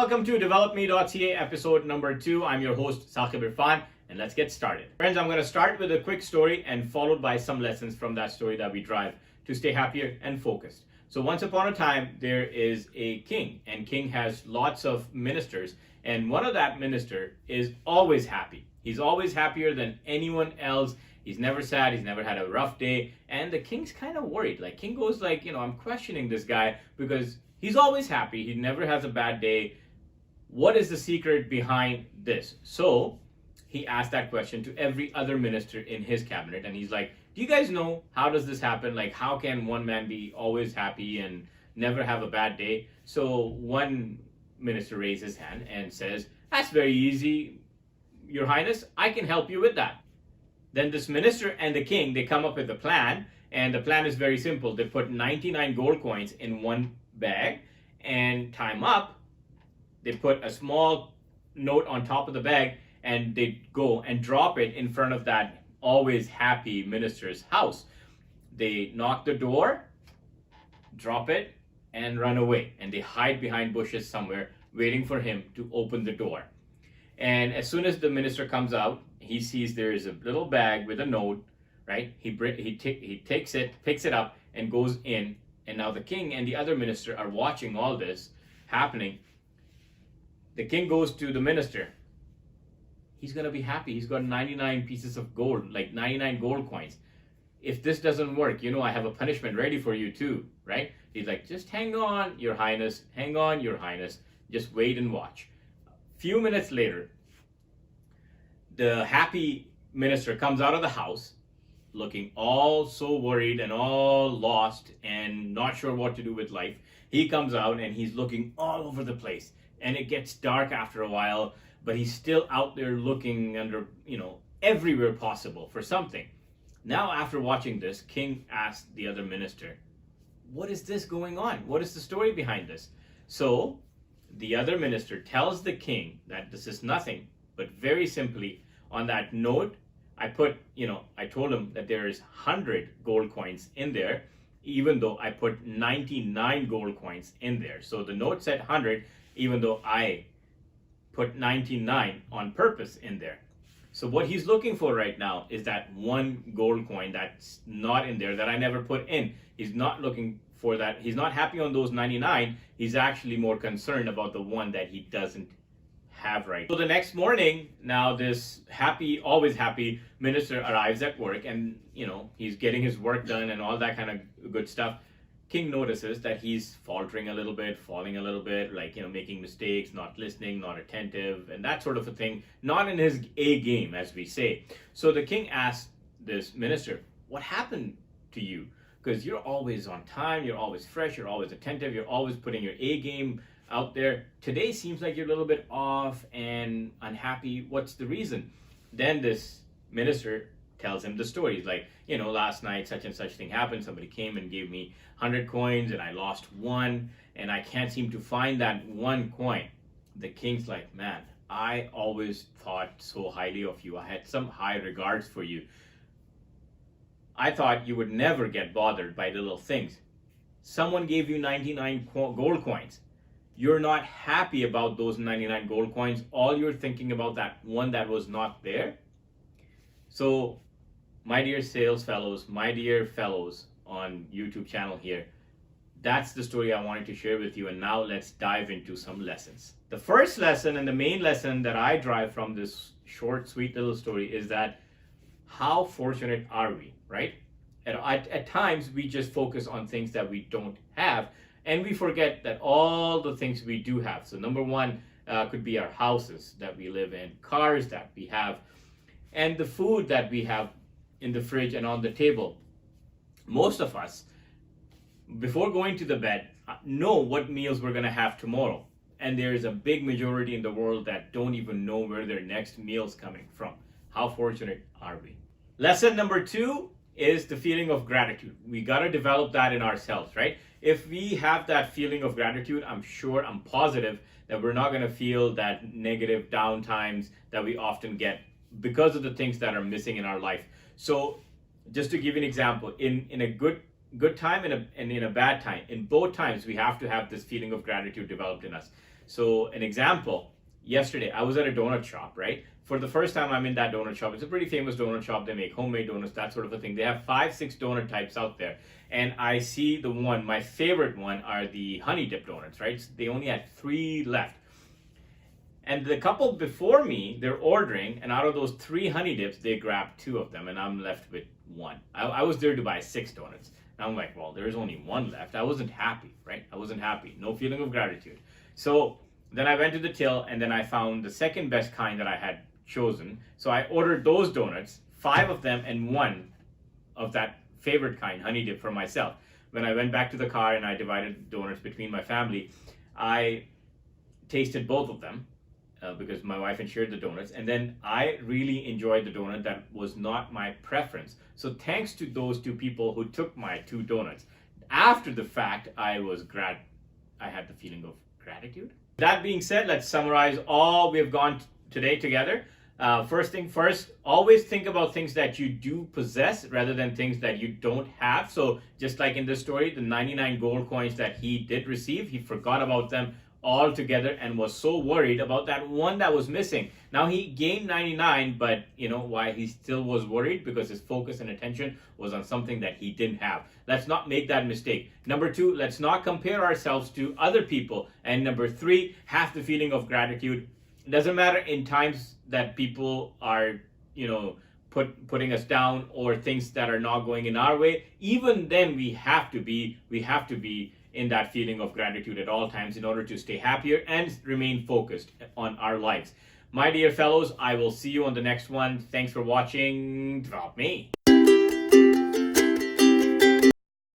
welcome to developme.ca episode number 2. I'm your host, Saqib Irfan, and let's get started. Friends, I'm going to start with a quick story and followed by some lessons from that story that we drive to stay happier and focused. So once upon a time, there is a king, and king has lots of ministers, and one of that minister is always happy. He's always happier than anyone else. He's never sad. He's never had a rough day. And the king's kind of worried. Like, king goes like, I'm questioning this guy because he's always happy. He never has a bad day. What is the secret behind this? So he asked that question to every other minister in his cabinet. And he's like, do you guys know how does this happen? Like, how can one man be always happy and never have a bad day? So one minister raised his hand and says, that's very easy, Your Highness. I can help you with that. Then this minister and the king, they come up with a plan. And the plan is very simple. They put 99 gold coins in one bag, and time up, they put a small note on top of the bag, and they go and drop it in front of that always happy minister's house. They knock the door, drop it, and run away. And they hide behind bushes somewhere, waiting for him to open the door. And as soon as the minister comes out, he sees there is a little bag with a note, right? He takes it, picks it up, and goes in. And now the king and the other minister are watching all this happening. The king goes to the minister. He's going to be happy. He's got 99 pieces of gold, like 99 gold coins. If this doesn't work, I have a punishment ready for you too, right? He's like, just hang on, Your Highness. Hang on, Your Highness. Just wait and watch. Few minutes later, the happy minister comes out of the house looking all so worried and all lost and not sure what to do with life. He comes out and he's looking all over the place, and it gets dark after a while, but he's still out there looking under, everywhere possible for something. Now, after watching this, king asked the other minister, what is this going on? What is the story behind this? So the other minister tells the king that this is nothing, but very simply, on that note, I told him that there is 100 gold coins in there, even though I put 99 gold coins in there. So the note said 100, even though I put 99 on purpose in there. So what he's looking for right now is that one gold coin that's not in there, that I never put in. He's not looking for that. He's not happy on those 99. He's actually more concerned about the one that he doesn't have right. So the next morning, now this always happy minister arrives at work, and he's getting his work done and all that kind of good stuff. King notices that he's faltering a little bit, falling a little bit, like making mistakes, not listening, not attentive, and that sort of a thing, not in his A game, as we say. So the king asks this minister, what happened to you? Because you're always on time, you're always fresh, you're always attentive, you're always putting your A game out there. Today seems like you're a little bit off and unhappy. What's the reason? Then this minister tells him the story. He's like, last night such and such thing happened. Somebody came and gave me 100 coins and I lost one, and I can't seem to find that one coin. The king's like, man, I always thought so highly of you. I had some high regards for you. I thought you would never get bothered by little things. Someone gave you 99 gold coins. You're not happy about those 99 gold coins. All you're thinking about that one that was not there. So, my dear sales fellows, my dear fellows on YouTube channel here, that's the story I wanted to share with you. And now let's dive into some lessons. The first lesson and the main lesson that I drive from this short, sweet little story is that how fortunate are we, right? At times, we just focus on things that we don't have, and we forget that all the things we do have. So number one could be our houses that we live in, cars that we have, and the food that we have in the fridge and on the table. Most of us, before going to the bed, know what meals we're going to have tomorrow. And there is a big majority in the world that don't even know where their next meal's coming from. How fortunate are we? Lesson number 2 is the feeling of gratitude. We got to develop that in ourselves, right? If we have that feeling of gratitude, I'm positive that we're not going to feel that negative down times that we often get because of the things that are missing in our life. So just to give you an example, in a good good time and in a bad time. In both times, we have to have this feeling of gratitude developed in us. So an example, yesterday I was at a donut shop, right? For the first time I'm in that donut shop. It's a pretty famous donut shop. They make homemade donuts, that sort of a thing. They have 5-6 donut types out there. And I see the one, my favorite one are the honey dip donuts, right? They only had 3 left. And the couple before me, they're ordering, and out of those 3 honey dips, they grabbed 2 of them, and I'm left with 1. I was there to buy 6 donuts. And I'm like, well, there's only 1 left. I wasn't happy, right? I wasn't happy. No feeling of gratitude. So then I went to the till, and then I found the second best kind that I had chosen. So I ordered those donuts, 5 of them, and 1 of that favorite kind, honey dip, for myself. When I went back to the car and I divided donuts between my family, I tasted both of them. Because my wife shared the donuts, and then I really enjoyed the donut that was not my preference. So thanks to those 2 people who took my 2 donuts. After the fact, I had the feeling of gratitude. That being said, let's summarize all we've gone today together. First thing first, always think about things that you do possess rather than things that you don't have. So just like in this story, the 99 gold coins that he did receive, he forgot about them altogether and was so worried about that one that was missing. Now he gained 99, but you know why he still was worried? Because his focus and attention was on something that he didn't have. Let's not make that mistake. Number 2, let's not compare ourselves to other people. And number 3, have the feeling of gratitude. It doesn't matter in times that people are, putting us down, or things that are not going in our way. Even then, we have to be in that feeling of gratitude at all times in order to stay happier and remain focused on our lives. My dear fellows, I will see you on the next one. Thanks for watching. Drop me.